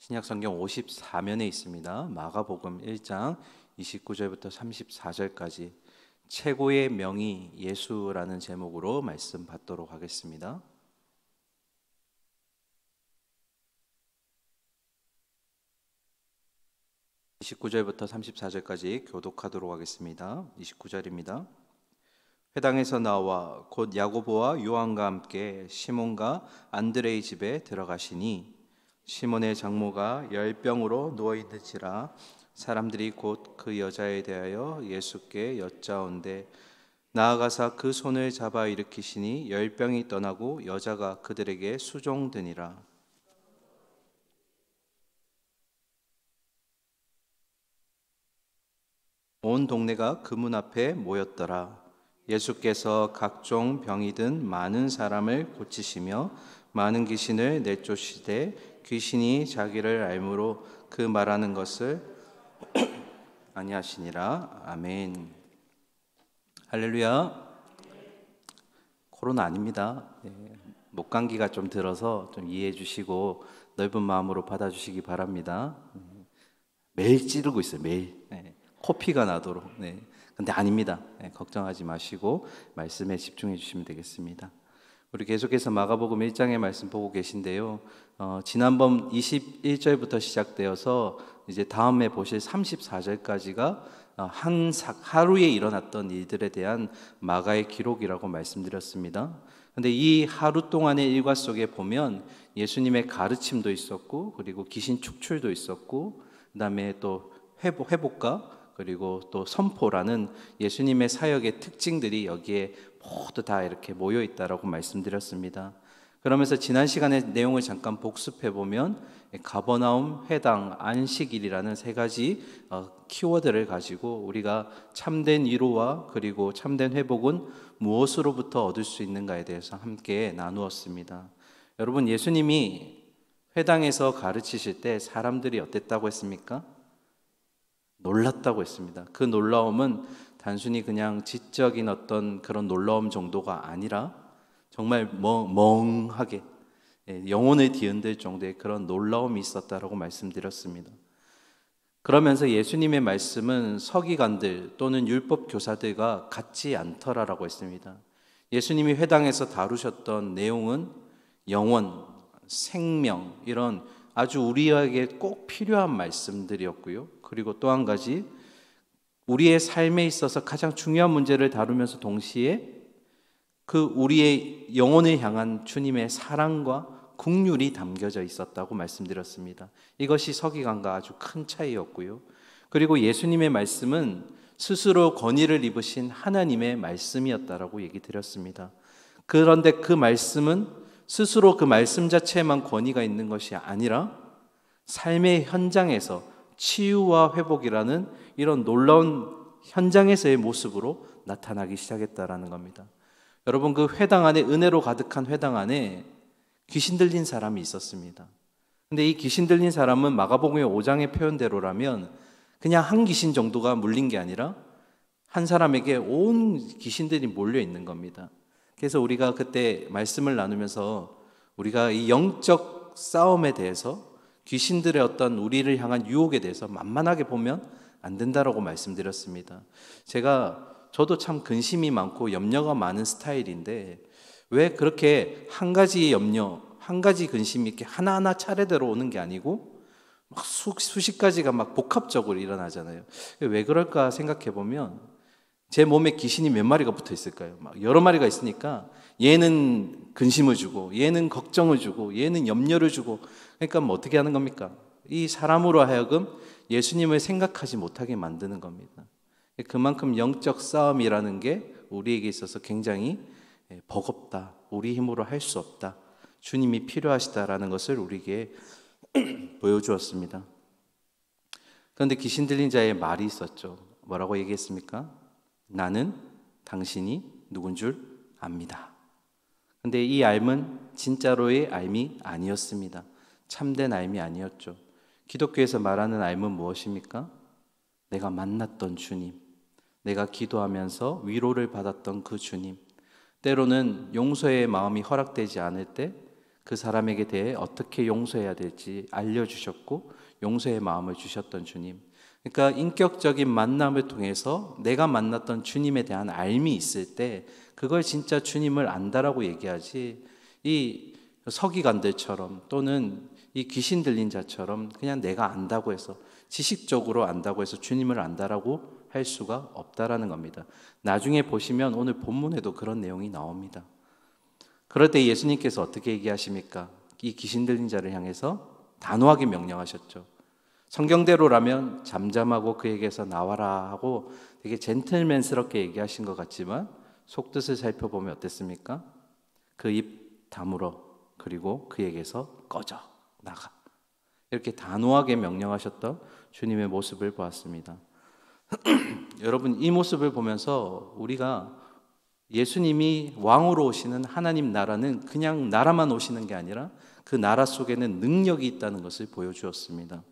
신약 성경 54면에 있습니다. 마가복음 1장 29절부터 34절까지 최고의 명의 예수라는 제목으로 말씀 받도록 하겠습니다. 29절부터 34절까지 교독하도록 하겠습니다. 29절입니다. 회당에서 나와 곧 야고보와 요한과 함께 시몬과 안드레의 집에 들어가시니 시몬의 장모가 열병으로 누워있는지라 사람들이 곧 그 여자에 대하여 예수께 여짜온대 나아가사 그 손을 잡아 일으키시니 열병이 떠나고 여자가 그들에게 수종드니라. 온 동네가 그 문 앞에 모였더라. 예수께서 각종 병이든 많은 사람을 고치시며 많은 귀신을 내쫓으시되 귀신이 자기를 알므로 그 말하는 것을 아니하시니라. 아멘. 할렐루야. 코로나 아닙니다. 목감기가 좀 들어서 좀 이해해 주시고 넓은 마음으로 받아주시기 바랍니다. 매일 찌르고 있어요. 매일. 코피가 나도록. 근데 아닙니다. 걱정하지 마시고 말씀에 집중해 주시면 되겠습니다. 우리 계속해서 마가복음 1장의 말씀 보고 계신데요. 지난번 21절부터 시작되어서 이제 다음에 보실 34절까지가 하루에 일어났던 일들에 대한 마가의 기록이라고 말씀드렸습니다. 근데 이 하루 동안의 일과 속에 보면 예수님의 가르침도 있었고, 그리고 귀신 축출도 있었고, 그다음에 또 회복과 그리고 또 선포라는 예수님의 사역의 특징들이 여기에 모두 다 이렇게 모여 있다라고 말씀드렸습니다. 그러면서 지난 시간의 내용을 잠깐 복습해 보면 가버나움, 회당, 안식일이라는 세 가지 키워드를 가지고 우리가 참된 위로와 그리고 참된 회복은 무엇으로부터 얻을 수 있는가에 대해서 함께 나누었습니다. 여러분, 예수님이 회당에서 가르치실 때 사람들이 어땠다고 했습니까? 놀랐다고 했습니다. 그 놀라움은 단순히 그냥 지적인 어떤 그런 놀라움 정도가 아니라 정말 멍하게 영혼을 뒤흔들 정도의 그런 놀라움이 있었다라고 말씀드렸습니다. 그러면서 예수님의 말씀은 서기관들 또는 율법 교사들과 같지 않더라라고 했습니다. 예수님이 회당에서 다루셨던 내용은 영원, 생명 이런 아주 우리에게 꼭 필요한 말씀들이었고요. 그리고 또 한 가지 우리의 삶에 있어서 가장 중요한 문제를 다루면서 동시에 그 우리의 영혼을 향한 주님의 사랑과 긍휼이 담겨져 있었다고 말씀드렸습니다. 이것이 서기관과 아주 큰 차이였고요. 그리고 예수님의 말씀은 스스로 권위를 입으신 하나님의 말씀이었다라고 얘기 드렸습니다. 그런데 그 말씀은 스스로 그 말씀 자체에만 권위가 있는 것이 아니라 삶의 현장에서 치유와 회복이라는 이런 놀라운 현장에서의 모습으로 나타나기 시작했다라는 겁니다. 여러분, 그 회당 안에, 은혜로 가득한 회당 안에 귀신 들린 사람이 있었습니다. 근데 이 귀신 들린 사람은 마가복음의 5장의 표현대로라면 그냥 한 귀신 정도가 물린 게 아니라 한 사람에게 온 귀신들이 몰려 있는 겁니다. 그래서 우리가 그때 말씀을 나누면서 우리가 이 영적 싸움에 대해서 귀신들의 어떤 우리를 향한 유혹에 대해서 만만하게 보면 안 된다라고 말씀드렸습니다. 저도 참 근심이 많고 염려가 많은 스타일인데 왜 그렇게 한 가지 염려, 한 가지 근심이 이렇게 하나하나 차례대로 오는 게 아니고 막 수십 가지가 막 복합적으로 일어나잖아요. 왜 그럴까 생각해 보면 제 몸에 귀신이 몇 마리가 붙어 있을까요? 막 여러 마리가 있으니까 얘는 근심을 주고 얘는 걱정을 주고 얘는 염려를 주고 그러니까 뭐 어떻게 하는 겁니까? 이 사람으로 하여금 예수님을 생각하지 못하게 만드는 겁니다. 그만큼 영적 싸움이라는 게 우리에게 있어서 굉장히 버겁다. 우리 힘으로 할 수 없다. 주님이 필요하시다라는 것을 우리에게 보여주었습니다. 그런데 귀신 들린 자의 말이 있었죠. 뭐라고 얘기했습니까? 나는 당신이 누군 줄 압니다. 근데 이 알은 진짜로의 알이 아니었습니다. 참된 알이 아니었죠. 기독교에서 말하는 알은 무엇입니까? 내가 만났던 주님, 내가 기도하면서 위로를 받았던 그 주님, 때로는 용서의 마음이 허락되지 않을 때 그 사람에게 대해 어떻게 용서해야 될지 알려주셨고 용서의 마음을 주셨던 주님. 그러니까 인격적인 만남을 통해서 내가 만났던 주님에 대한 알미 있을 때 그걸 진짜 주님을 안다라고 얘기하지, 이 서기관들처럼 또는 이 귀신 들린 자처럼 그냥 내가 안다고 해서, 지식적으로 안다고 해서 주님을 안다라고 할 수가 없다라는 겁니다. 나중에 보시면 오늘 본문에도 그런 내용이 나옵니다. 그럴 때 예수님께서 어떻게 얘기하십니까? 이 귀신 들린 자를 향해서 단호하게 명령하셨죠. 성경대로라면 잠잠하고 그에게서 나와라 하고 되게 젠틀맨스럽게 얘기하신 것 같지만 속뜻을 살펴보면 어땠습니까? 그 입 다물어, 그리고 그에게서 꺼져 나가, 이렇게 단호하게 명령하셨던 주님의 모습을 보았습니다. 여러분, 이 모습을 보면서 우리가 예수님이 왕으로 오시는 하나님 나라는 그냥 나라만 오시는 게 아니라 그 나라 속에는 능력이 있다는 것을 보여주었습니다.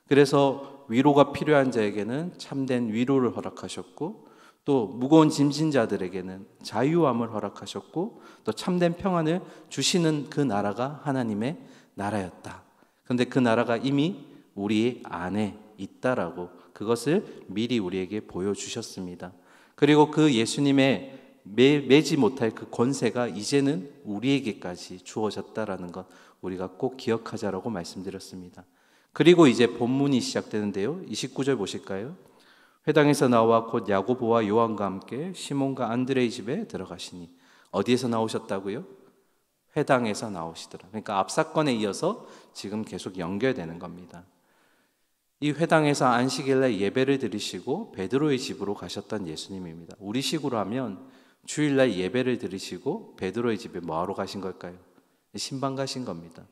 그래서 위로가 필요한 자에게는 참된 위로를 허락하셨고, 또 무거운 짐진 자들에게는 자유함을 허락하셨고, 또 참된 평안을 주시는 그 나라가 하나님의 나라였다. 그런데 그 나라가 이미 우리 안에 있다라고 그것을 미리 우리에게 보여주셨습니다. 그리고 그 예수님의 매지 못할 그 권세가 이제는 우리에게까지 주어졌다라는 것 우리가 꼭 기억하자라고 말씀드렸습니다. 그리고 이제 본문이 시작되는데요. 29절 보실까요? 회당에서 나와 곧 야고보와 요한과 함께 시몬과 안드레의 집에 들어가시니. 어디에서 나오셨다고요? 회당에서 나오시더라. 그러니까 앞 사건에 이어서 지금 계속 연결되는 겁니다. 이 회당에서 안식일날 예배를 드리시고 베드로의 집으로 가셨던 예수님입니다. 우리식으로 하면 주일날 예배를 드리시고 베드로의 집에 뭐하러 가신 걸까요? 신방 가신 겁니다.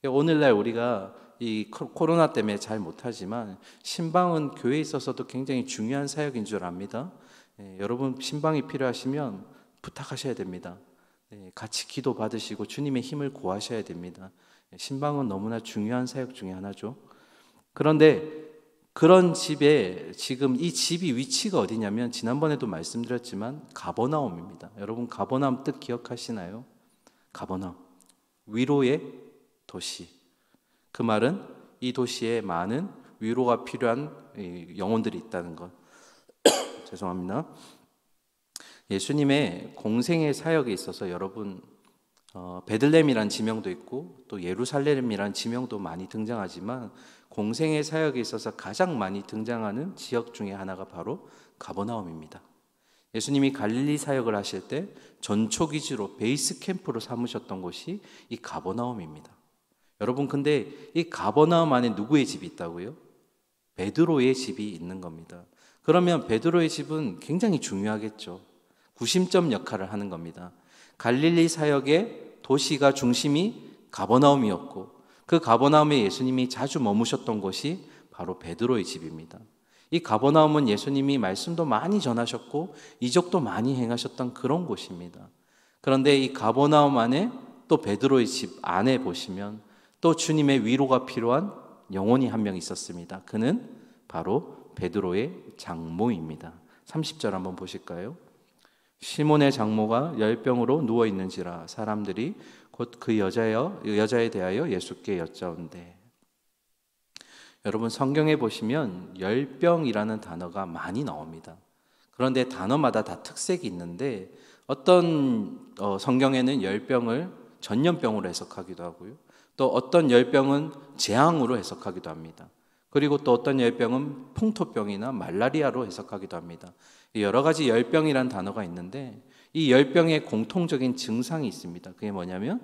오늘날 우리가 이 코로나 때문에 잘 못하지만 신방은 교회에 있어서도 굉장히 중요한 사역인 줄 압니다. 여러분 신방이 필요하시면 부탁하셔야 됩니다. 같이 기도 받으시고 주님의 힘을 구하셔야 됩니다. 신방은 너무나 중요한 사역 중에 하나죠. 그런데 그런 집에 지금 이 집이 위치가 어디냐면 지난번에도 말씀드렸지만 가버나움입니다. 여러분 가버나움 뜻 기억하시나요? 가버나움, 위로의 도시. 그 말은 이 도시에 많은 위로가 필요한 영혼들이 있다는 것. 죄송합니다. 예수님의 공생의 사역에 있어서 여러분 베들레헴이란 지명도 있고 또 예루살렘이란 지명도 많이 등장하지만 공생의 사역에 있어서 가장 많이 등장하는 지역 중에 하나가 바로 가버나움입니다. 예수님이 갈릴리 사역을 하실 때 전초기지로 베이스 캠프로 삼으셨던 곳이 이 가버나움입니다. 여러분 근데 이 가버나움 안에 누구의 집이 있다고요? 베드로의 집이 있는 겁니다. 그러면 베드로의 집은 굉장히 중요하겠죠. 구심점 역할을 하는 겁니다. 갈릴리 사역의 도시가 중심이 가버나움이었고 그 가버나움에 예수님이 자주 머무셨던 곳이 바로 베드로의 집입니다. 이 가버나움은 예수님이 말씀도 많이 전하셨고 이적도 많이 행하셨던 그런 곳입니다. 그런데 이 가버나움 안에 또 베드로의 집 안에 보시면 또 주님의 위로가 필요한 영혼이 한 명 있었습니다. 그는 바로 베드로의 장모입니다. 30절 한번 보실까요? 시몬의 장모가 열병으로 누워 있는지라 사람들이 곧 그 여자에 대하여 예수께 여짜온대. 여러분 성경에 보시면 열병이라는 단어가 많이 나옵니다. 그런데 단어마다 다 특색이 있는데 어떤 성경에는 열병을 전염병으로 해석하기도 하고요. 또 어떤 열병은 재앙으로 해석하기도 합니다. 그리고 또 어떤 열병은 풍토병이나 말라리아로 해석하기도 합니다. 여러 가지 열병이라는 단어가 있는데 이 열병의 공통적인 증상이 있습니다. 그게 뭐냐면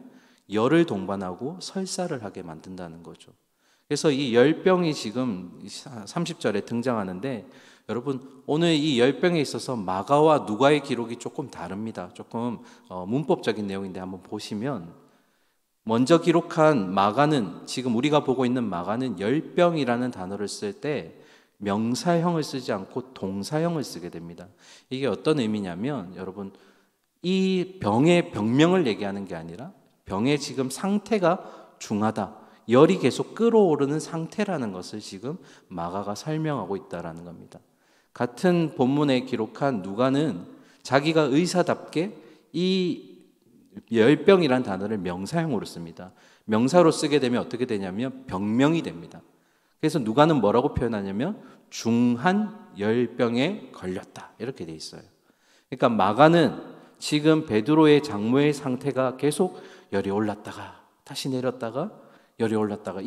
열을 동반하고 설사를 하게 만든다는 거죠. 그래서 이 열병이 지금 30절에 등장하는데 여러분 오늘 이 열병에 있어서 마가와 누가의 기록이 조금 다릅니다. 조금 문법적인 내용인데 한번 보시면 먼저 기록한 마가는 지금 우리가 보고 있는 마가는 열병이라는 단어를 쓸 때 명사형을 쓰지 않고 동사형을 쓰게 됩니다. 이게 어떤 의미냐면 여러분 이 병의 병명을 얘기하는 게 아니라 병의 지금 상태가 중하다, 열이 계속 끓어오르는 상태라는 것을 지금 마가가 설명하고 있다는 겁니다. 같은 본문에 기록한 누가는 자기가 의사답게 이 열병이란 단어를 명사형으로 씁니다. 명사로 쓰게 되면 어떻게 되냐면 병명이 됩니다. 그래서 누가는 뭐라고 표현하냐면 중한 열병에 걸렸다 이렇게 돼 있어요. 그러니까 마가는 지금 베드로의 장모의 상태가 계속 열이 올랐다가 다시 내렸다가 열이 올랐다가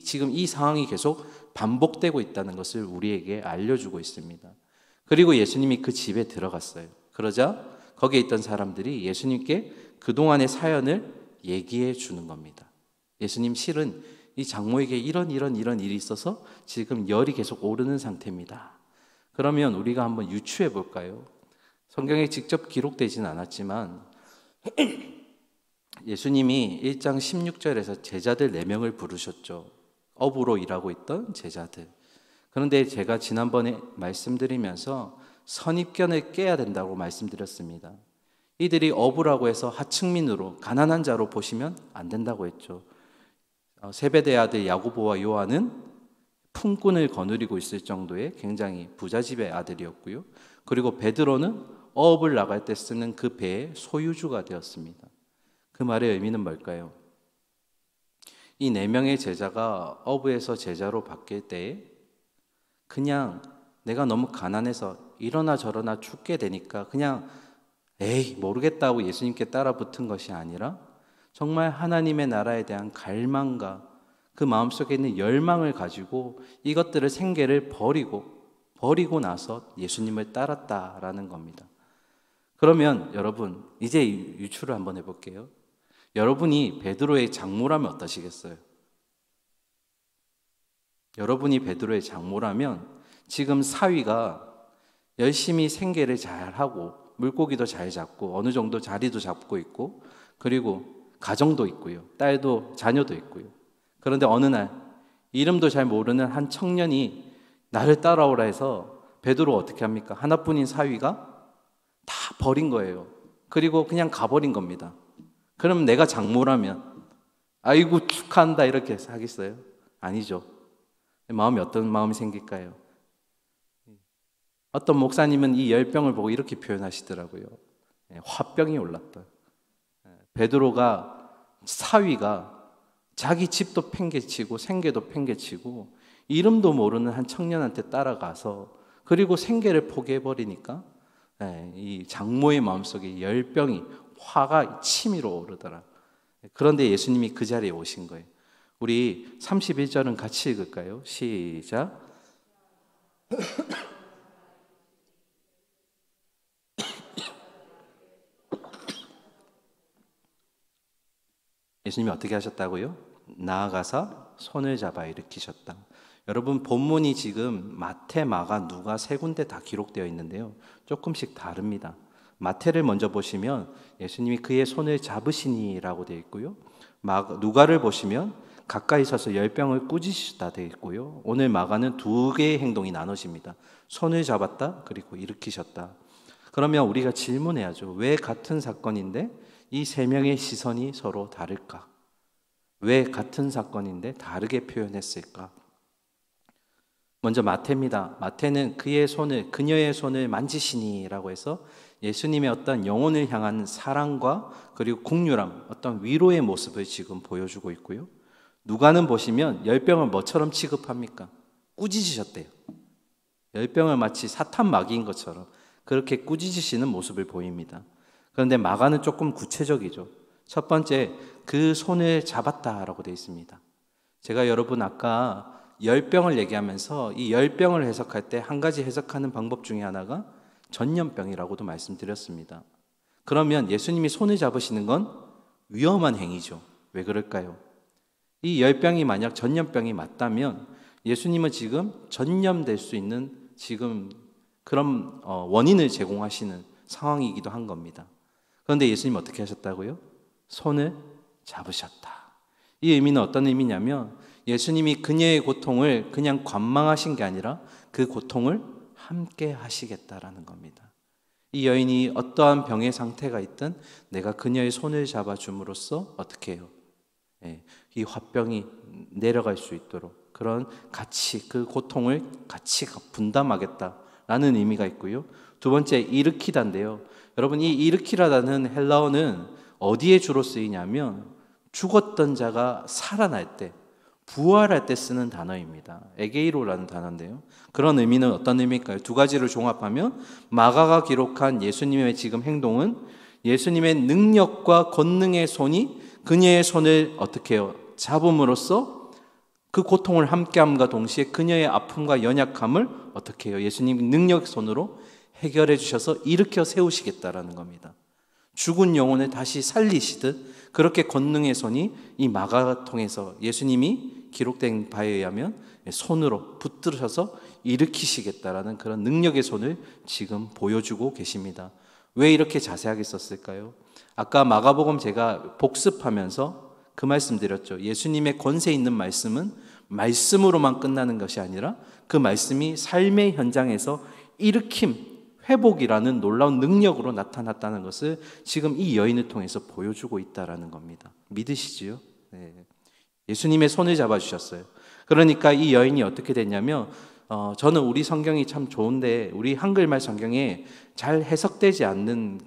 지금 이 상황이 계속 반복되고 있다는 것을 우리에게 알려주고 있습니다. 그리고 예수님이 그 집에 들어갔어요. 그러자 거기에 있던 사람들이 예수님께 그동안의 사연을 얘기해 주는 겁니다. 예수님, 실은 이 장모에게 이런 일이 있어서 지금 열이 계속 오르는 상태입니다. 그러면 우리가 한번 유추해 볼까요? 성경에 직접 기록되진 않았지만 예수님이 1장 16절에서 제자들 4명을 부르셨죠. 업으로 일하고 있던 제자들. 그런데 제가 지난번에 말씀드리면서 선입견을 깨야 된다고 말씀드렸습니다. 이들이 어부라고 해서 하층민으로 가난한 자로 보시면 안 된다고 했죠. 세베대 아들 야고보와 요한은 품꾼을 거느리고 있을 정도의 굉장히 부잣집의 아들이었고요. 그리고 베드로는 어업을 나갈 때 쓰는 그 배의 소유주가 되었습니다. 그 말의 의미는 뭘까요? 이 4명의 제자가 어부에서 제자로 바뀔 때에 그냥 내가 너무 가난해서 이러나 저러나 죽게 되니까 그냥 에이 모르겠다고 예수님께 따라 붙은 것이 아니라 정말 하나님의 나라에 대한 갈망과 그 마음속에 있는 열망을 가지고 이것들을 생계를 버리고 나서 예수님을 따랐다라는 겁니다. 그러면 여러분 이제 유추를 한번 해볼게요. 여러분이 베드로의 장모라면 어떠시겠어요? 여러분이 베드로의 장모라면 지금 사위가 열심히 생계를 잘하고 물고기도 잘 잡고 어느 정도 자리도 잡고 있고 그리고 가정도 있고요. 딸도 자녀도 있고요. 그런데 어느 날 이름도 잘 모르는 한 청년이 나를 따라오라 해서 베드로 어떻게 합니까? 하나뿐인 사위가 다 버린 거예요. 그리고 그냥 가버린 겁니다. 그럼 내가 장모라면 아이고 축하한다 이렇게 하겠어요? 아니죠. 마음이 어떤 마음이 생길까요? 어떤 목사님은 이 열병을 보고 이렇게 표현하시더라고요. 화병이 올랐다. 베드로가 사위가 자기 집도 팽개치고 생계도 팽개치고 이름도 모르는 한 청년한테 따라가서 그리고 생계를 포기해버리니까 이 장모의 마음속에 열병이 화가 치밀어 오르더라. 그런데 예수님이 그 자리에 오신 거예요. 우리 31절은 같이 읽을까요? 시작. 예수님이 어떻게 하셨다고요? 나아가서 손을 잡아 일으키셨다. 여러분 본문이 지금 마태, 마가, 누가 3군데 다 기록되어 있는데요. 조금씩 다릅니다. 마태를 먼저 보시면 예수님이 그의 손을 잡으시니라고 되어 있고요. 누가를 보시면 가까이 서서 열병을 꾸짖으셨다 되어 있고요. 오늘 마가는 2개의 행동이 나눠집니다. 손을 잡았다 그리고 일으키셨다. 그러면 우리가 질문해야죠. 왜 같은 사건인데 이 3명의 시선이 서로 다를까? 왜 같은 사건인데 다르게 표현했을까? 먼저 마태입니다. 마태는 그녀의 손을 만지시니라고 해서 예수님의 어떤 영혼을 향한 사랑과 그리고 긍휼함, 어떤 위로의 모습을 지금 보여주고 있고요. 누가는 보시면 열병을 뭐처럼 취급합니까? 꾸짖으셨대요. 열병을 마치 사탄 마귀인 것처럼 그렇게 꾸짖으시는 모습을 보입니다. 그런데 마가는 조금 구체적이죠. 첫 번째, 그 손을 잡았다라고 되어 있습니다. 제가 여러분 아까 열병을 얘기하면서 이 열병을 해석할 때 한 가지 해석하는 방법 중에 하나가 전염병이라고도 말씀드렸습니다. 그러면 예수님이 손을 잡으시는 건 위험한 행위죠. 왜 그럴까요? 이 열병이 만약 전염병이 맞다면 예수님은 지금 전염될 수 있는 지금 그런 원인을 제공하시는 상황이기도 한 겁니다. 그런데 예수님 어떻게 하셨다고요? 손을 잡으셨다. 이 의미는 어떤 의미냐면 예수님이 그녀의 고통을 그냥 관망하신 게 아니라 그 고통을 함께 하시겠다라는 겁니다. 이 여인이 어떠한 병의 상태가 있든 내가 그녀의 손을 잡아줌으로써 어떻게 해요? 이 화병이 내려갈 수 있도록 그런 같이 그 고통을 같이 분담하겠다라는 의미가 있고요. 두 번째, 일으키다인데요. 여러분 이 일으키라는 헬라어는 어디에 주로 쓰이냐면 죽었던 자가 살아날 때, 부활할 때 쓰는 단어입니다. 에게이로라는 단어인데요. 그런 의미는 어떤 의미일까요? 두 가지를 종합하면 마가가 기록한 예수님의 지금 행동은 예수님의 능력과 권능의 손이 그녀의 손을 어떻게 해요? 잡음으로써 그 고통을 함께함과 동시에 그녀의 아픔과 연약함을 어떻게 해요? 예수님 능력 손으로 해결해 주셔서 일으켜 세우시겠다라는 겁니다. 죽은 영혼을 다시 살리시듯 그렇게 권능의 손이 이 마가가 통해서 예수님이 기록된 바에 의하면 손으로 붙들으셔서 일으키시겠다라는 그런 능력의 손을 지금 보여주고 계십니다. 왜 이렇게 자세하게 썼을까요? 아까 마가복음 제가 복습하면서 그 말씀 드렸죠. 예수님의 권세 있는 말씀은 말씀으로만 끝나는 것이 아니라 그 말씀이 삶의 현장에서 일으킴, 회복이라는 놀라운 능력으로 나타났다는 것을 지금 이 여인을 통해서 보여주고 있다는 겁니다. 믿으시지요? 네. 예수님의 손을 잡아주셨어요. 그러니까 이 여인이 어떻게 됐냐면 저는 우리 성경이 참 좋은데 우리 한글말 성경에 잘 해석되지 않는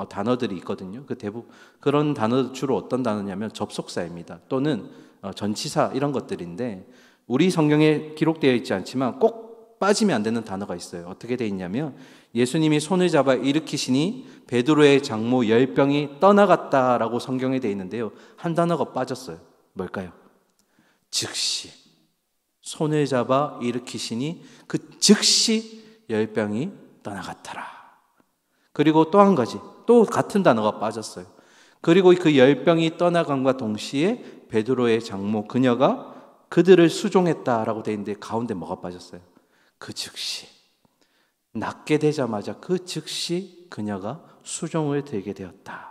단어들이 있거든요. 그 대부분 그런 단어 주로 어떤 단어냐면 접속사입니다. 또는 전치사 이런 것들인데 우리 성경에 기록되어 있지 않지만 꼭 빠지면 안 되는 단어가 있어요. 어떻게 되어 있냐면 예수님이 손을 잡아 일으키시니 베드로의 장모 10병이 떠나갔다라고 성경에 되어 있는데요. 한 단어가 빠졌어요. 뭘까요? 즉시. 손을 잡아 일으키시니 그 즉시 10병이 떠나갔더라. 그리고 또 한 가지, 또 같은 단어가 빠졌어요. 그리고 그 10병이 떠나간과 동시에 베드로의 장모 그녀가 그들을 수종했다라고 되어 있는데 가운데 뭐가 빠졌어요? 그 즉시. 낫게 되자마자 그 즉시 그녀가 수종을 들게 되었다.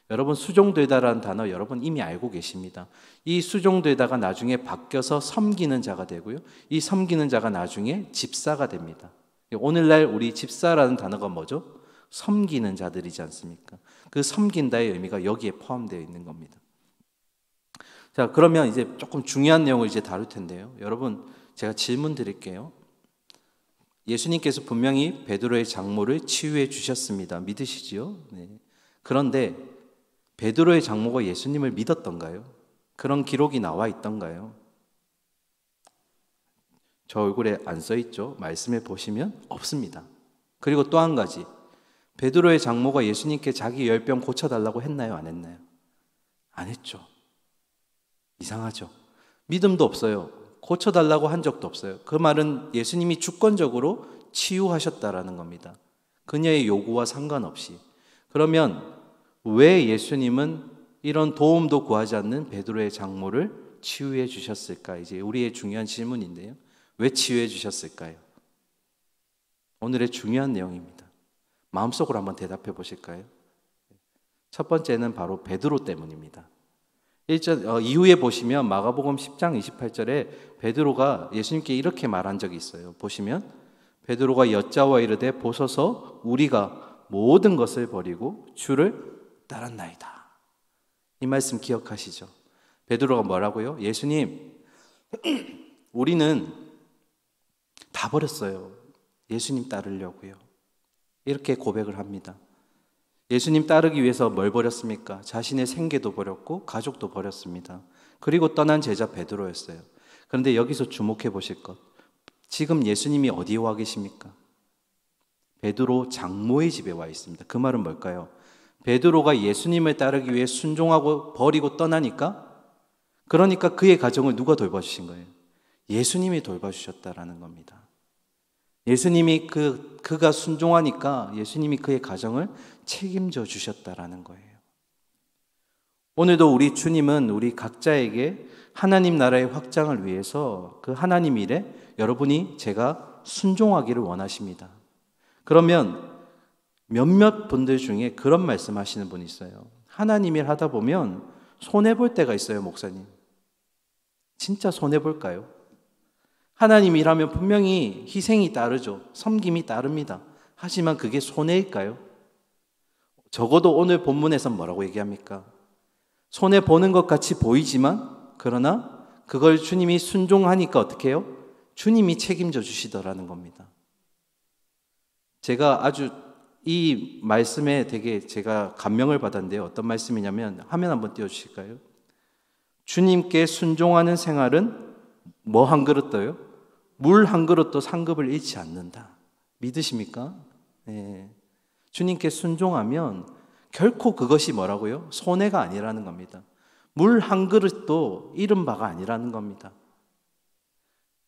여러분 수종되다라는 단어 여러분 이미 알고 계십니다. 이 수종되다가 나중에 바뀌어서 섬기는 자가 되고요. 이 섬기는 자가 나중에 집사가 됩니다. 오늘날 우리 집사라는 단어가 뭐죠? 섬기는 자들이지 않습니까? 그 섬긴다의 의미가 여기에 포함되어 있는 겁니다. 자, 그러면 이제 조금 중요한 내용을 이제 다룰 텐데요. 여러분 제가 질문 드릴게요. 예수님께서 분명히 베드로의 장모를 치유해 주셨습니다. 믿으시지요? 네. 그런데 베드로의 장모가 예수님을 믿었던가요? 그런 기록이 나와 있던가요? 저 얼굴에 안 써 있죠? 말씀에 보시면 없습니다. 그리고 또 한 가지, 베드로의 장모가 예수님께 자기 10병 고쳐달라고 했나요? 안 했나요? 안 했죠. 이상하죠? 믿음도 없어요. 고쳐달라고 한 적도 없어요. 그 말은 예수님이 주권적으로 치유하셨다라는 겁니다. 그녀의 요구와 상관없이. 그러면 왜 예수님은 이런 도움도 구하지 않는 베드로의 장모를 치유해 주셨을까? 이제 우리의 중요한 질문인데요. 왜 치유해 주셨을까요? 오늘의 중요한 내용입니다. 마음속으로 한번 대답해 보실까요? 첫 번째는 바로 베드로 때문입니다. 이후에 보시면 마가복음 10장 28절에 베드로가 예수님께 이렇게 말한 적이 있어요. 보시면 베드로가 여짜와 이르되 보소서 우리가 모든 것을 버리고 주를 따랐나이다. 이 말씀 기억하시죠? 베드로가 뭐라고요? 예수님, 우리는 다 버렸어요. 예수님 따르려고요. 이렇게 고백을 합니다. 예수님 따르기 위해서 뭘 버렸습니까? 자신의 생계도 버렸고 가족도 버렸습니다. 그리고 떠난 제자 베드로였어요. 그런데 여기서 주목해 보실 것, 지금 예수님이 어디에 와 계십니까? 베드로 장모의 집에 와 있습니다. 그 말은 뭘까요? 베드로가 예수님을 따르기 위해 순종하고 버리고 떠나니까, 그러니까 그의 가정을 누가 돌봐주신 거예요? 예수님이 돌봐주셨다라는 겁니다. 예수님이 그가 순종하니까 예수님이 그의 가정을 책임져 주셨다라는 거예요. 오늘도 우리 주님은 우리 각자에게 하나님 나라의 확장을 위해서 그 하나님 일에 여러분이 제가 순종하기를 원하십니다. 그러면 몇몇 분들 중에 그런 말씀하시는 분이 있어요. 하나님 일 하다 보면 손해볼 때가 있어요, 목사님. 진짜 손해볼까요? 하나님 일하면 분명히 희생이 따르죠. 섬김이 따릅니다. 하지만 그게 손해일까요? 적어도 오늘 본문에서 뭐라고 얘기합니까? 손해보는 것 같이 보이지만 그러나 그걸 주님이 순종하니까 어떻게 해요? 주님이 책임져 주시더라는 겁니다. 제가 아주 이 말씀에 되게 제가 감명을 받았는데요. 어떤 말씀이냐면 화면 한번 띄워주실까요? 주님께 순종하는 생활은 뭐 한 그릇 떠요? 물 한 그릇도 상급을 잃지 않는다. 믿으십니까? 네. 주님께 순종하면 결코 그것이 뭐라고요? 손해가 아니라는 겁니다. 물 한 그릇도 잃은 바가 아니라는 겁니다.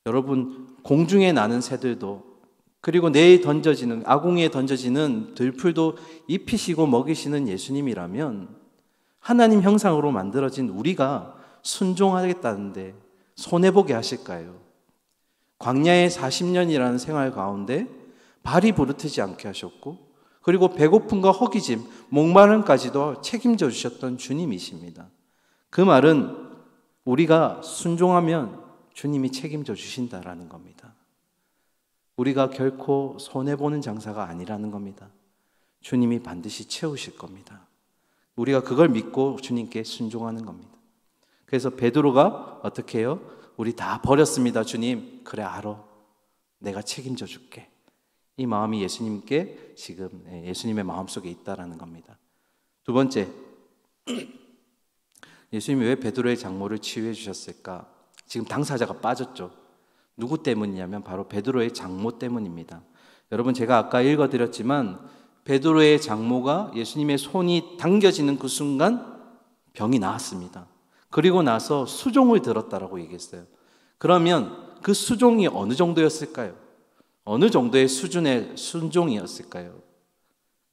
여러분, 공중에 나는 새들도, 그리고 내에 던져지는, 아궁이에 던져지는 들풀도 입히시고 먹이시는 예수님이라면 하나님 형상으로 만들어진 우리가 순종하겠다는데 손해보게 하실까요? 광야의 40년이라는 생활 가운데 발이 부르트지 않게 하셨고, 그리고 배고픔과 허기짐, 목마름까지도 책임져 주셨던 주님이십니다. 그 말은 우리가 순종하면 주님이 책임져 주신다라는 겁니다. 우리가 결코 손해보는 장사가 아니라는 겁니다. 주님이 반드시 채우실 겁니다. 우리가 그걸 믿고 주님께 순종하는 겁니다. 그래서 베드로가 어떻게 해요? 우리 다 버렸습니다, 주님. 그래, 알아. 내가 책임져 줄게. 이 마음이 예수님께 지금 예수님의 마음속에 있다라는 겁니다. 두 번째, 예수님이 왜 베드로의 장모를 치유해 주셨을까? 지금 당사자가 빠졌죠. 누구 때문이냐면 바로 베드로의 장모 때문입니다. 여러분, 제가 아까 읽어드렸지만 베드로의 장모가 예수님의 손이 당겨지는 그 순간 병이 나았습니다. 그리고 나서 수종을 들었다라고 얘기했어요. 그러면 그 수종이 어느 정도였을까요? 어느 정도의 수준의 순종이었을까요?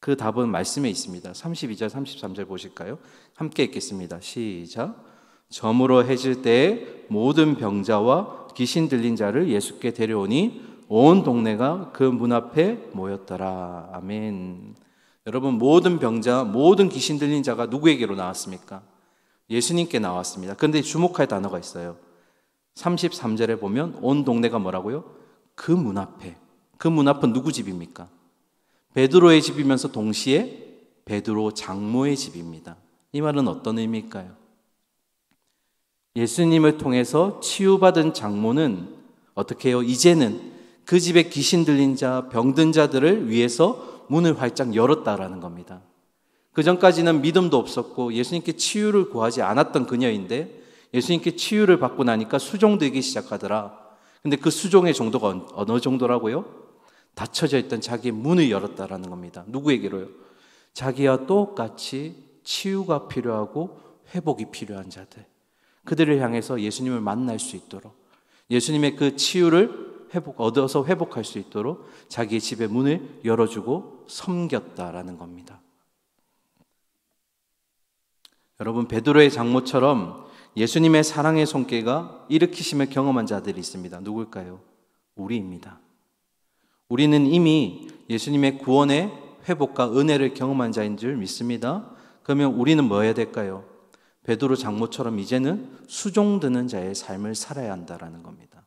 그 답은 말씀에 있습니다. 32절, 33절 보실까요? 함께 읽겠습니다. 시작. 저물어 해질 때에 모든 병자와 귀신 들린 자를 예수께 데려오니 온 동네가 그 문 앞에 모였더라. 아멘. 여러분, 모든 병자, 모든 귀신 들린 자가 누구에게로 나왔습니까? 예수님께 나왔습니다. 그런데 주목할 단어가 있어요. 33절에 보면 온 동네가 뭐라고요? 그 문 앞에. 그 문 앞은 누구 집입니까? 베드로의 집이면서 동시에 베드로 장모의 집입니다. 이 말은 어떤 의미일까요? 예수님을 통해서 치유받은 장모는 어떻게 해요? 이제는 그 집에 귀신 들린 자, 병든 자들을 위해서 문을 활짝 열었다라는 겁니다. 그 전까지는 믿음도 없었고 예수님께 치유를 구하지 않았던 그녀인데 예수님께 치유를 받고 나니까 수종되기 시작하더라. 근데 그 수종의 정도가 어느 정도라고요? 닫혀져 있던 자기의 문을 열었다라는 겁니다. 누구에게로요? 자기와 똑같이 치유가 필요하고 회복이 필요한 자들, 그들을 향해서 예수님을 만날 수 있도록, 예수님의 그 치유를 얻어서 회복할 수 있도록 자기의 집의 문을 열어주고 섬겼다라는 겁니다. 여러분, 베드로의 장모처럼 예수님의 사랑의 손길과 일으키심을 경험한 자들이 있습니다. 누굴까요? 우리입니다. 우리는 이미 예수님의 구원의 회복과 은혜를 경험한 자인 줄 믿습니다. 그러면 우리는 뭐 해야 될까요? 베드로 장모처럼 이제는 수종드는 자의 삶을 살아야 한다는 겁니다.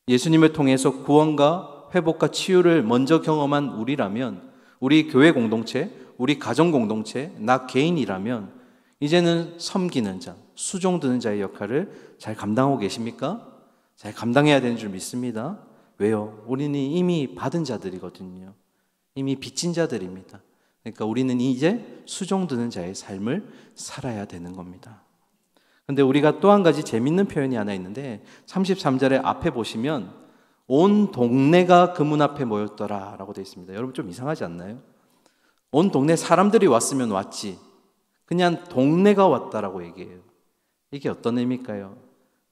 예수님을 통해서 구원과 회복과 치유를 먼저 경험한 우리라면, 우리 교회 공동체, 우리 가정 공동체, 나 개인이라면 이제는 섬기는 자, 수종드는 자의 역할을 잘 감당하고 계십니까? 잘 감당해야 되는 줄 믿습니다. 왜요? 우리는 이미 받은 자들이거든요. 이미 빚진 자들입니다. 그러니까 우리는 이제 수종드는 자의 삶을 살아야 되는 겁니다. 그런데 우리가 또 한 가지 재밌는 표현이 하나 있는데 33절에 앞에 보시면 온 동네가 그 문 앞에 모였더라 라고 되어 있습니다. 여러분, 좀 이상하지 않나요? 온 동네 사람들이 왔으면 왔지, 그냥 동네가 왔다라고 얘기해요. 이게 어떤 의미일까요?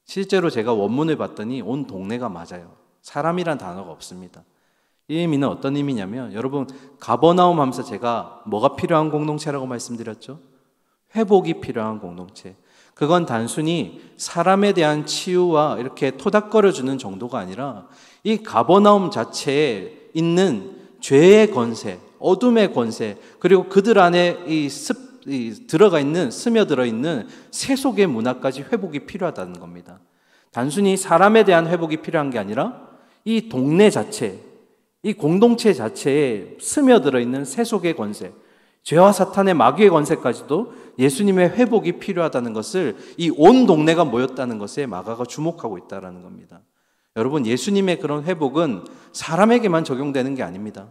실제로 제가 원문을 봤더니 온 동네가 맞아요. 사람이란 단어가 없습니다. 이 의미는 어떤 의미냐면, 여러분, 가버나움 하면서 제가 뭐가 필요한 공동체라고 말씀드렸죠? 회복이 필요한 공동체. 그건 단순히 사람에 대한 치유와 이렇게 토닥거려주는 정도가 아니라 이 가버나움 자체에 있는 죄의 권세, 어둠의 권세, 그리고 그들 안에 들어가 있는, 스며들어 있는 세속의 문화까지 회복이 필요하다는 겁니다. 단순히 사람에 대한 회복이 필요한 게 아니라 이 동네 자체, 이 공동체 자체에 스며들어 있는 세속의 권세, 죄와 사탄의 마귀의 권세까지도 예수님의 회복이 필요하다는 것을, 이 온 동네가 모였다는 것에 마가가 주목하고 있다는 겁니다. 여러분, 예수님의 그런 회복은 사람에게만 적용되는 게 아닙니다.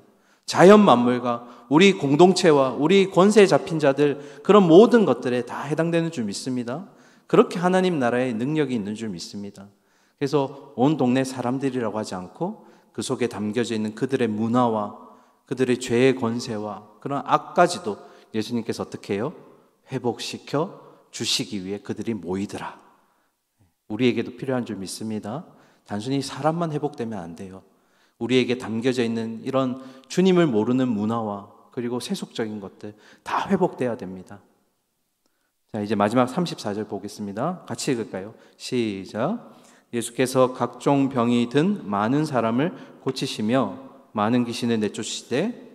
자연 만물과 우리 공동체와 우리 권세에 잡힌 자들, 그런 모든 것들에 다 해당되는 줄 믿습니다. 그렇게 하나님 나라의 능력이 있는 줄 믿습니다. 그래서 온 동네 사람들이라고 하지 않고 그 속에 담겨져 있는 그들의 문화와 그들의 죄의 권세와 그런 악까지도 예수님께서 어떻게 해요? 회복시켜 주시기 위해 그들이 모이더라. 우리에게도 필요한 줄 믿습니다. 단순히 사람만 회복되면 안 돼요. 우리에게 담겨져 있는 이런 주님을 모르는 문화와 그리고 세속적인 것들 다 회복돼야 됩니다. 자, 이제 마지막 34절 보겠습니다. 같이 읽을까요? 시작. 예수께서 각종 병이 든 많은 사람을 고치시며 많은 귀신을 내쫓으시되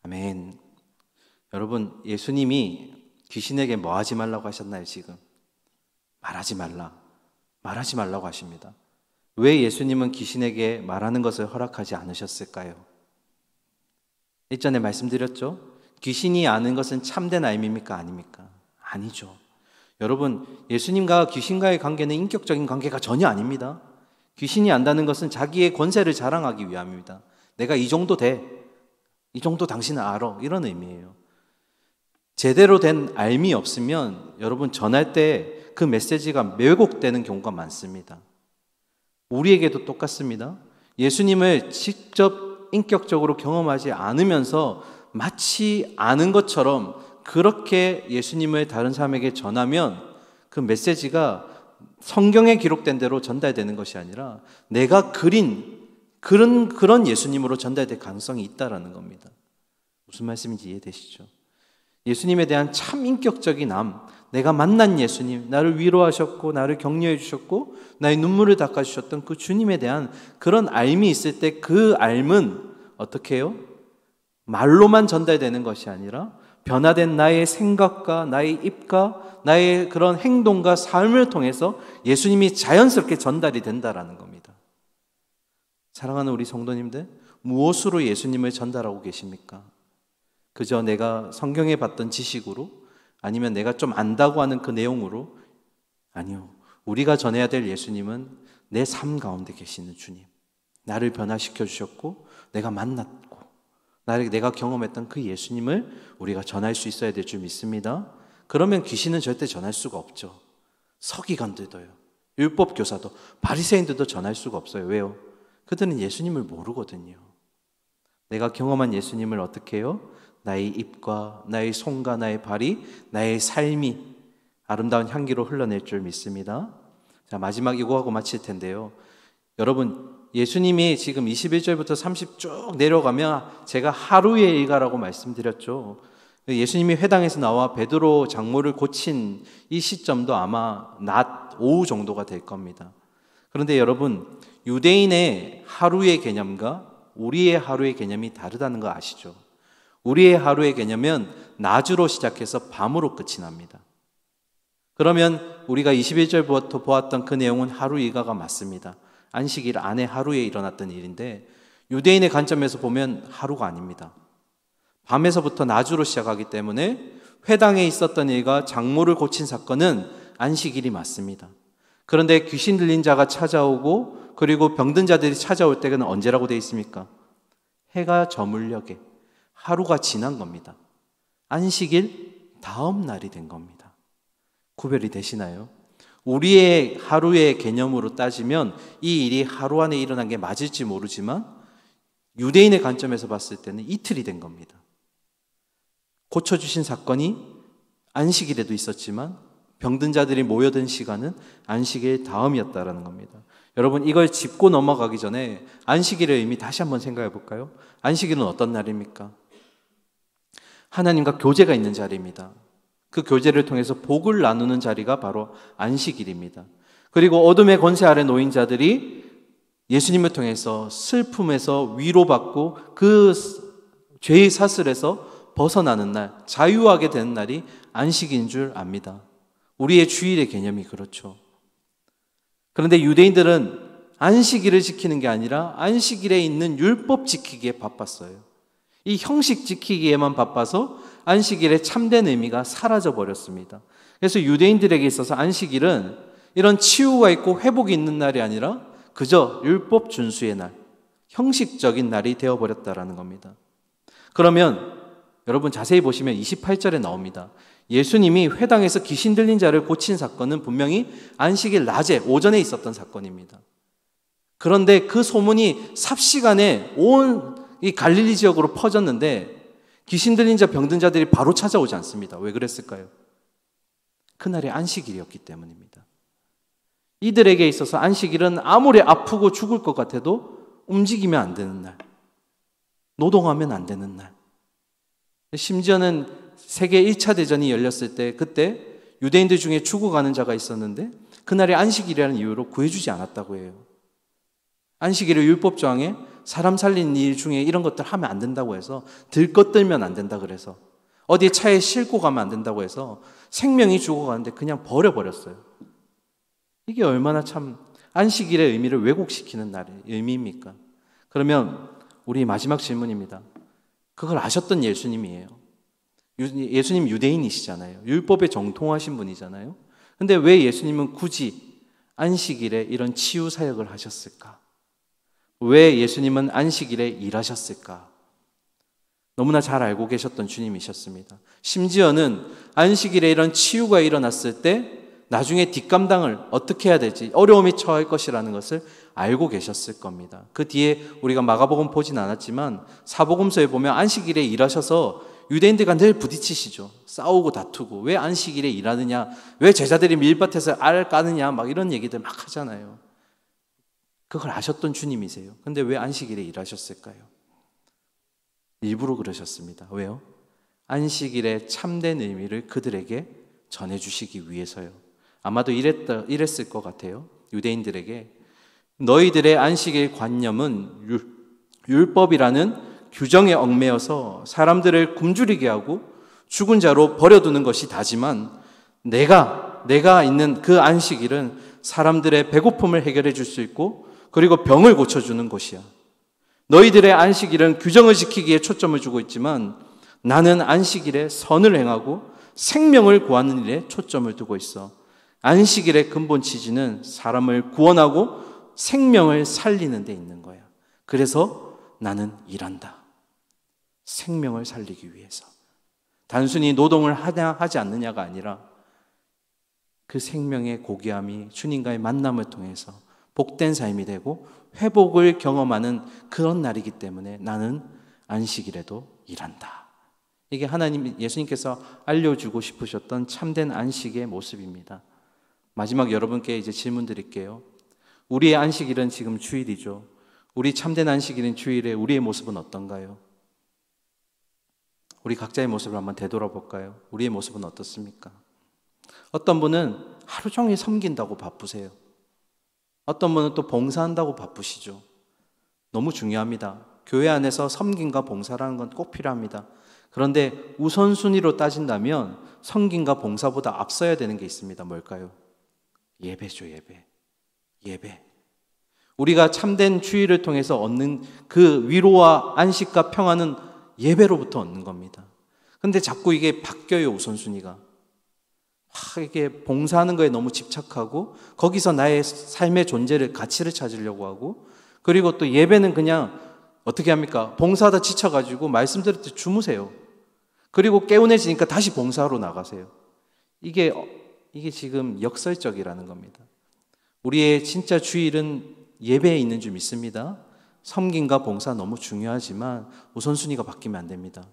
아멘. 여러분, 예수님이 귀신에게 뭐 하지 말라고 하셨나요? 지금 말하지 말라고 하십니다. 왜 예수님은 귀신에게 말하는 것을 허락하지 않으셨을까요? 일전에 말씀드렸죠? 귀신이 아는 것은 참된 알미입니까? 아닙니까? 아니죠. 여러분, 예수님과 귀신과의 관계는 인격적인 관계가 전혀 아닙니다. 귀신이 안다는 것은 자기의 권세를 자랑하기 위함입니다. 내가 이 정도 돼. 이 정도 당신은 알아. 이런 의미예요. 제대로 된 알미 없으면 여러분 전할 때 그 메시지가 왜곡되는 경우가 많습니다. 우리에게도 똑같습니다. 예수님을 직접 인격적으로 경험하지 않으면서 마치 아는 것처럼 그렇게 예수님을 다른 사람에게 전하면 그 메시지가 성경에 기록된 대로 전달되는 것이 아니라 내가 그린 그런 예수님으로 전달될 가능성이 있다라는 겁니다. 무슨 말씀인지 이해되시죠? 예수님에 대한 참 인격적인 내가 만난 예수님, 나를 위로하셨고 나를 격려해 주셨고 나의 눈물을 닦아주셨던 그 주님에 대한 그런 알미 있을 때 그 알은 어떻게 해요? 말로만 전달되는 것이 아니라 변화된 나의 생각과 나의 입과 나의 그런 행동과 삶을 통해서 예수님이 자연스럽게 전달이 된다라는 겁니다. 사랑하는 우리 성도님들, 무엇으로 예수님을 전달하고 계십니까? 그저 내가 성경에 봤던 지식으로 아니면 내가 좀 안다고 하는 그 내용으로? 아니요. 우리가 전해야 될 예수님은 내 삶 가운데 계시는 주님. 나를 변화시켜 주셨고 내가 만났고 내가 경험했던 그 예수님을 우리가 전할 수 있어야 될 줄 믿습니다. 그러면 귀신은 절대 전할 수가 없죠. 서기관들도요. 율법교사도 바리새인들도 전할 수가 없어요. 왜요? 그들은 예수님을 모르거든요. 내가 경험한 예수님을 어떻게 해요? 나의 입과 나의 손과 나의 발이 나의 삶이 아름다운 향기로 흘러낼 줄 믿습니다. 자, 마지막 이거하고 마칠 텐데요. 여러분, 예수님이 지금 21절부터 30 쭉 내려가면 제가 하루의 일과라고 말씀드렸죠. 예수님이 회당에서 나와 베드로 장모를 고친 이 시점도 아마 낮 오후 정도가 될 겁니다. 그런데 여러분, 유대인의 하루의 개념과 우리의 하루의 개념이 다르다는 거 아시죠? 우리의 하루의 개념은 낮으로 시작해서 밤으로 끝이 납니다. 그러면 우리가 21절부터 보았던 그 내용은 하루 일과가 맞습니다. 안식일 안에 하루에 일어났던 일인데 유대인의 관점에서 보면 하루가 아닙니다. 밤에서부터 낮으로 시작하기 때문에 회당에 있었던 일과 장모를 고친 사건은 안식일이 맞습니다. 그런데 귀신 들린 자가 찾아오고 그리고 병든 자들이 찾아올 때는 언제라고 되어 있습니까? 해가 저물녘에 하루가 지난 겁니다. 안식일 다음 날이 된 겁니다. 구별이 되시나요? 우리의 하루의 개념으로 따지면 이 일이 하루 안에 일어난 게 맞을지 모르지만 유대인의 관점에서 봤을 때는 이틀이 된 겁니다. 고쳐주신 사건이 안식일에도 있었지만 병든 자들이 모여든 시간은 안식일 다음이었다라는 겁니다. 여러분, 이걸 짚고 넘어가기 전에 안식일의 의미 다시 한번 생각해 볼까요? 안식일은 어떤 날입니까? 하나님과 교제가 있는 자리입니다. 그 교제를 통해서 복을 나누는 자리가 바로 안식일입니다. 그리고 어둠의 권세 아래 놓인 자들이 예수님을 통해서 슬픔에서 위로받고 그 죄의 사슬에서 벗어나는 날, 자유하게 되는 날이 안식인 줄 압니다. 우리의 주일의 개념이 그렇죠. 그런데 유대인들은 안식일을 지키는 게 아니라 안식일에 있는 율법 지키기에 바빴어요. 이 형식 지키기에만 바빠서 안식일의 참된 의미가 사라져 버렸습니다. 그래서 유대인들에게 있어서 안식일은 이런 치유가 있고 회복이 있는 날이 아니라 그저 율법 준수의 날, 형식적인 날이 되어버렸다라는 겁니다. 그러면 여러분 자세히 보시면 28절에 나옵니다. 예수님이 회당에서 귀신 들린 자를 고친 사건은 분명히 안식일 낮에 오전에 있었던 사건입니다. 그런데 그 소문이 삽시간에 온 이 갈릴리 지역으로 퍼졌는데 귀신 들린 자 병든 자들이 바로 찾아오지 않습니다. 왜 그랬을까요? 그날이 안식일이었기 때문입니다. 이들에게 있어서 안식일은 아무리 아프고 죽을 것 같아도 움직이면 안 되는 날, 노동하면 안 되는 날. 심지어는 세계 1차 대전이 열렸을 때 그때 유대인들 중에 죽어가는 자가 있었는데 그날이 안식일이라는 이유로 구해주지 않았다고 해요. 안식일의 율법조항에 사람 살린 일 중에 이런 것들 하면 안 된다고 해서 들것들면 안 된다 그래서 어디에 차에 싣고 가면 안 된다고 해서 생명이 죽어가는데 그냥 버려버렸어요. 이게 얼마나 참 안식일의 의미를 왜곡시키는 날의 의미입니까? 그러면 우리 마지막 질문입니다. 그걸 아셨던 예수님이에요. 예수님 유대인이시잖아요. 율법에 정통하신 분이잖아요. 근데 왜 예수님은 굳이 안식일에 이런 치유 사역을 하셨을까? 왜 예수님은 안식일에 일하셨을까? 너무나 잘 알고 계셨던 주님이셨습니다. 심지어는 안식일에 이런 치유가 일어났을 때 나중에 뒷감당을 어떻게 해야 될지 어려움이 처할 것이라는 것을 알고 계셨을 겁니다. 그 뒤에 우리가 마가복음 보진 않았지만 사복음서에 보면 안식일에 일하셔서 유대인들과 늘 부딪히시죠. 싸우고 다투고 왜 안식일에 일하느냐, 왜 제자들이 밀밭에서 알 까느냐 막 이런 얘기들 막 하잖아요. 그걸 아셨던 주님이세요. 근데 왜 안식일에 일하셨을까요? 일부러 그러셨습니다. 왜요? 안식일의 참된 의미를 그들에게 전해주시기 위해서요. 아마도 이랬을 것 같아요. 유대인들에게 너희들의 안식일 관념은 율법이라는 규정에 얽매여서 사람들을 굶주리게 하고 죽은 자로 버려두는 것이 다지만 내가 있는 그 안식일은 사람들의 배고픔을 해결해 줄 수 있고 그리고 병을 고쳐주는 것이야. 너희들의 안식일은 규정을 지키기에 초점을 주고 있지만 나는 안식일에 선을 행하고 생명을 구하는 일에 초점을 두고 있어. 안식일의 근본 취지는 사람을 구원하고 생명을 살리는 데 있는 거야. 그래서 나는 일한다. 생명을 살리기 위해서. 단순히 노동을 하냐 하지 않느냐가 아니라 그 생명의 고귀함이 주님과의 만남을 통해서 복된 삶이 되고 회복을 경험하는 그런 날이기 때문에 나는 안식일에도 일한다. 이게 하나님, 예수님께서 알려주고 싶으셨던 참된 안식의 모습입니다. 마지막 여러분께 이제 질문 드릴게요. 우리의 안식일은 지금 주일이죠. 우리 참된 안식일인 주일에 우리의 모습은 어떤가요? 우리 각자의 모습을 한번 되돌아볼까요? 우리의 모습은 어떻습니까? 어떤 분은 하루 종일 섬긴다고 바쁘세요. 어떤 분은 또 봉사한다고 바쁘시죠. 너무 중요합니다. 교회 안에서 섬김과 봉사라는 건 꼭 필요합니다. 그런데 우선순위로 따진다면 섬김과 봉사보다 앞서야 되는 게 있습니다. 뭘까요? 예배죠, 예배. 우리가 참된 주일을 통해서 얻는 그 위로와 안식과 평안은 예배로부터 얻는 겁니다. 근데 자꾸 이게 바뀌어요, 우선순위가. 이게 봉사하는 거에 너무 집착하고 거기서 나의 삶의 존재를, 가치를 찾으려고 하고, 그리고 또 예배는 그냥 어떻게 합니까? 봉사하다 지쳐가지고 말씀 들을 때 주무세요. 그리고 개운해지니까 다시 봉사하러 나가세요. 이게 지금 역설적이라는 겁니다. 우리의 진짜 주일은 예배에 있는 줄 믿습니다. 섬김과 봉사 너무 중요하지만 우선순위가 바뀌면 안 됩니다.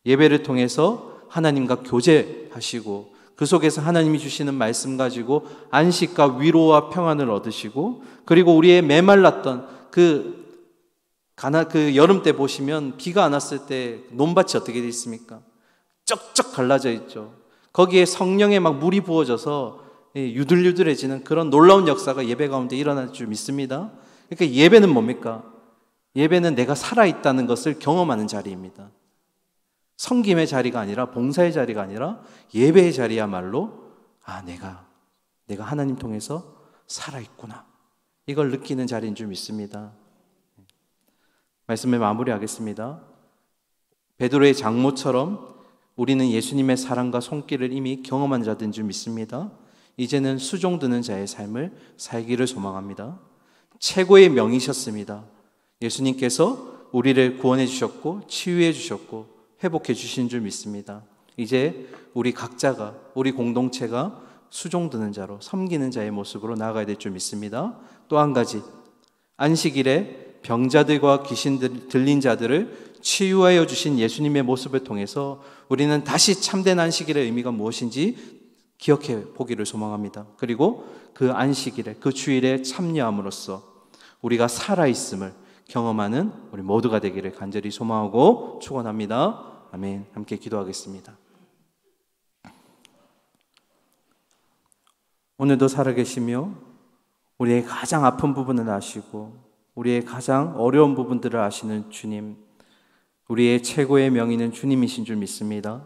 예배를 통해서 하나님과 교제하시고 그 속에서 하나님이 주시는 말씀 가지고 안식과 위로와 평안을 얻으시고, 그리고 우리의 메말랐던 그 여름 때 보시면 비가 안 왔을 때 논밭이 어떻게 되어 있습니까? 쩍쩍 갈라져 있죠. 거기에 성령의 막 물이 부어져서 유들유들해지는 그런 놀라운 역사가 예배 가운데 일어날 줄 믿습니다. 그러니까 예배는 뭡니까? 예배는 내가 살아있다는 것을 경험하는 자리입니다. 섬김의 자리가 아니라, 봉사의 자리가 아니라 예배의 자리야말로 내가 하나님 통해서 살아있구나, 이걸 느끼는 자리인 줄 믿습니다. 말씀을 마무리하겠습니다. 베드로의 장모처럼 우리는 예수님의 사랑과 손길을 이미 경험한 자들인 줄 믿습니다. 이제는 수종드는 자의 삶을 살기를 소망합니다. 최고의 명이셨습니다. 예수님께서 우리를 구원해 주셨고 치유해 주셨고 회복해 주신 줄 믿습니다. 이제 우리 각자가, 우리 공동체가 수종드는 자로, 섬기는 자의 모습으로 나아가야 될 줄 믿습니다. 또 한 가지, 안식일에 병자들과 귀신 들린 자들을 치유하여 주신 예수님의 모습을 통해서 우리는 다시 참된 안식일의 의미가 무엇인지 기억해 보기를 소망합니다. 그리고 그 안식일에, 그 주일에 참여함으로써 우리가 살아있음을 경험하는 우리 모두가 되기를 간절히 소망하고 축원합니다. 아멘. 함께 기도하겠습니다. 오늘도 살아계시며 우리의 가장 아픈 부분을 아시고 우리의 가장 어려운 부분들을 아시는 주님, 우리의 최고의 명의는 주님이신 줄 믿습니다.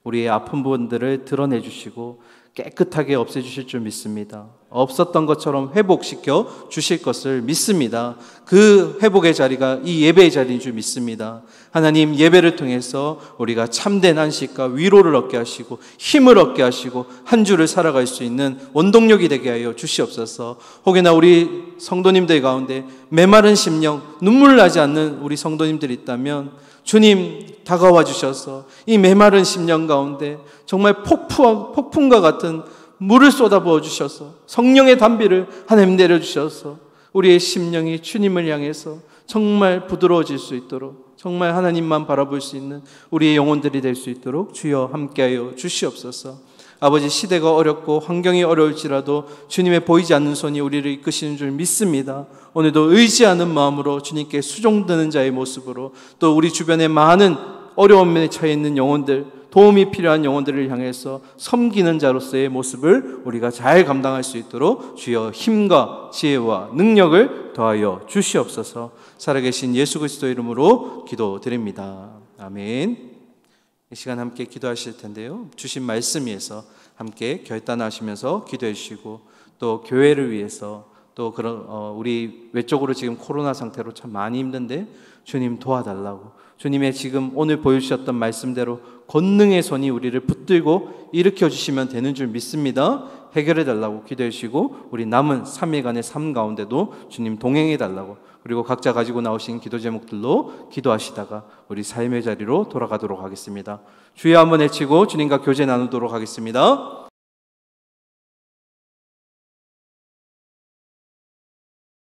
우리의 아픈 부분들을 드러내 주시고 깨끗하게 없애주실 줄 믿습니다. 없었던 것처럼 회복시켜 주실 것을 믿습니다. 그 회복의 자리가 이 예배의 자리인 줄 믿습니다. 하나님, 예배를 통해서 우리가 참된 안식과 위로를 얻게 하시고 힘을 얻게 하시고 한 주를 살아갈 수 있는 원동력이 되게 하여 주시옵소서. 혹여나 우리 성도님들 가운데 메마른 심령, 눈물 나지 않는 우리 성도님들이 있다면 주님 다가와 주셔서 이 메마른 심령 가운데 정말 폭풍과 같은 물을 쏟아부어 주셔서 성령의 단비를 하나님 내려주셔서 우리의 심령이 주님을 향해서 정말 부드러워질 수 있도록, 정말 하나님만 바라볼 수 있는 우리의 영혼들이 될 수 있도록 주여 함께하여 주시옵소서. 아버지, 시대가 어렵고 환경이 어려울지라도 주님의 보이지 않는 손이 우리를 이끄시는 줄 믿습니다. 오늘도 의지하는 마음으로 주님께 수종드는 자의 모습으로, 또 우리 주변에 많은 어려움에 처해 있는 영혼들, 도움이 필요한 영혼들을 향해서 섬기는 자로서의 모습을 우리가 잘 감당할 수 있도록 주여 힘과 지혜와 능력을 더하여 주시옵소서. 살아계신 예수 그리스도 이름으로 기도드립니다. 아멘. 이 시간 함께 기도하실 텐데요, 주신 말씀 위에서 함께 결단하시면서 기도해 주시고, 또 교회를 위해서, 또 그런 우리 외적으로 지금 코로나 상태로 참 많이 힘든데 주님 도와달라고, 주님의 지금 오늘 보여주셨던 말씀대로 권능의 손이 우리를 붙들고 일으켜 주시면 되는 줄 믿습니다. 해결해 달라고 기도해 주시고, 우리 남은 3일간의 삶 가운데도 주님 동행해 달라고, 그리고 각자 가지고 나오신 기도 제목들로 기도하시다가 우리 삶의 자리로 돌아가도록 하겠습니다. 주여 한번 외치고 주님과 교제 나누도록 하겠습니다.